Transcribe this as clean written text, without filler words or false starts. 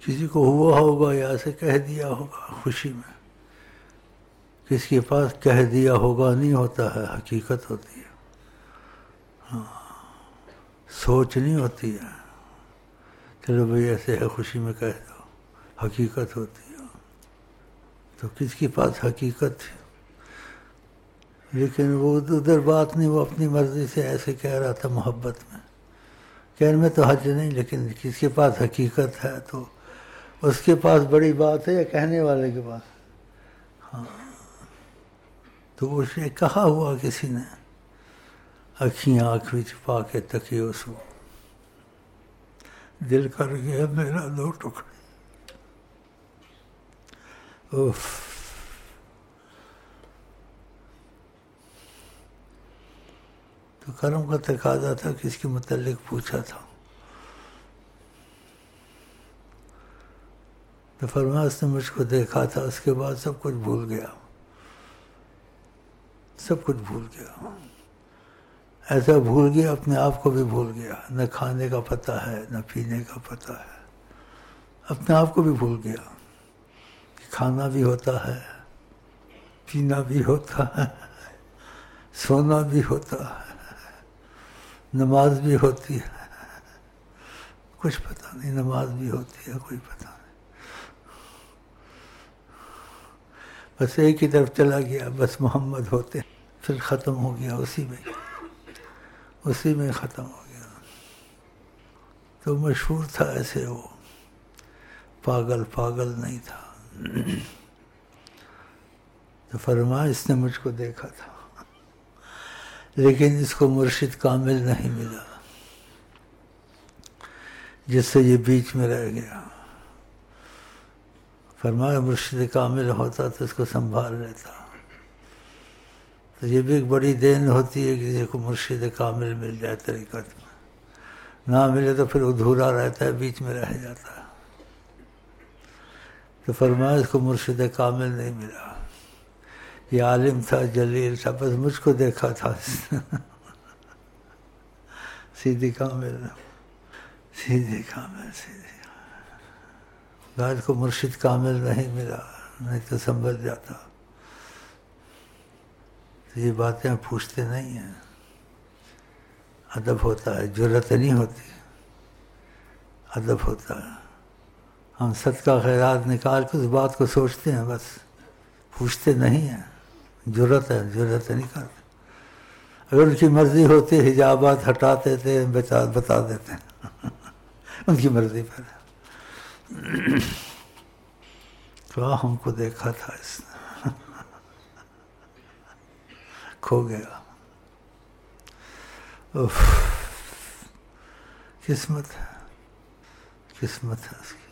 کسی کو ہوا ہوگا یا ایسے کہہ دیا ہوگا خوشی میں. کسی کے پاس کہہ دیا ہوگا نہیں ہوتا ہے، حقیقت ہوتی ہے. سوچ نہیں ہوتی ہے. چلو بھائی ایسے ہے، خوشی میں کہہ دو، حقیقت ہوتی ہے. تو کس کے پاس حقیقت تھی؟ لیکن وہ ادھر بات نہیں، وہ اپنی مرضی سے ایسے کہہ رہا تھا محبت میں. کہنے میں تو حج نہیں، لیکن کس کے پاس حقیقت ہے تو اس کے پاس بڑی بات ہے یا کہنے والے کے پاس؟ ہاں. تو اسے کہا ہوا کسی نے، اکھیاں آنکھ میں چھپا کے تکیے سو، دل کر گیا میرا دو ٹکڑے. اوف. تو کرم کا تقاضا تھا، کس کے متعلق پوچھا تھا. تو فرمایا اس نے مجھ کو دیکھا تھا، اس کے بعد سب کچھ بھول گیا، سب کچھ بھول گیا. ایسا بھول گیا اپنے آپ کو بھی بھول گیا. نہ کھانے کا پتہ ہے، نہ پینے کا پتہ ہے. اپنے آپ کو بھی بھول گیا کہ کھانا بھی ہوتا ہے، پینا بھی ہوتا ہے، سونا بھی ہوتا ہے، نماز بھی ہوتی ہے. کچھ پتہ نہیں، نماز بھی ہوتی ہے کوئی پتہ نہیں. بس ایک ہی طرف چلا گیا، بس محمد ہوتے، پھر ختم ہو گیا اسی میں ختم ہو گیا. تو مشہور تھا ایسے، وہ پاگل نہیں تھا. تو فرمایا اس نے مجھ کو دیکھا تھا، لیکن اس کو مرشد کامل نہیں ملا جس سے یہ بیچ میں رہ گیا. فرمایا مرشد کامل ہوتا تو اس کو سنبھال لیتا. تو یہ بھی ایک بڑی دین ہوتی ہے کہ کسی کو مرشد کامل مل جائے طریقت میں. نہ ملے تو پھر ادھورا رہتا ہے، بیچ میں رہ جاتا ہے. تو فرمایا اس کو مرشد کامل نہیں ملا. یہ عالم تھا، جلیل تھا، بس مجھ کو دیکھا تھا. سیدھی کامل. اس کو مرشد کامل نہیں ملا، نہیں تو سنبھل جاتا. تو یہ باتیں پوچھتے نہیں ہیں. ادب ہوتا ہے، جرأت نہیں ہوتی، ادب ہوتا ہے. ہم صدقہ خیرات نکال کے اس بات کو سوچتے ہیں، بس پوچھتے نہیں ہیں. جرأت نہیں کرتے. اگر ان کی مرضی ہوتی حجابات ہٹاتے تھے، بتا دیتے ہیں. ان کی مرضی پر. تو ہم کو دیکھا تھا اس نے، کھو گیا. قسمت ہے اس کی.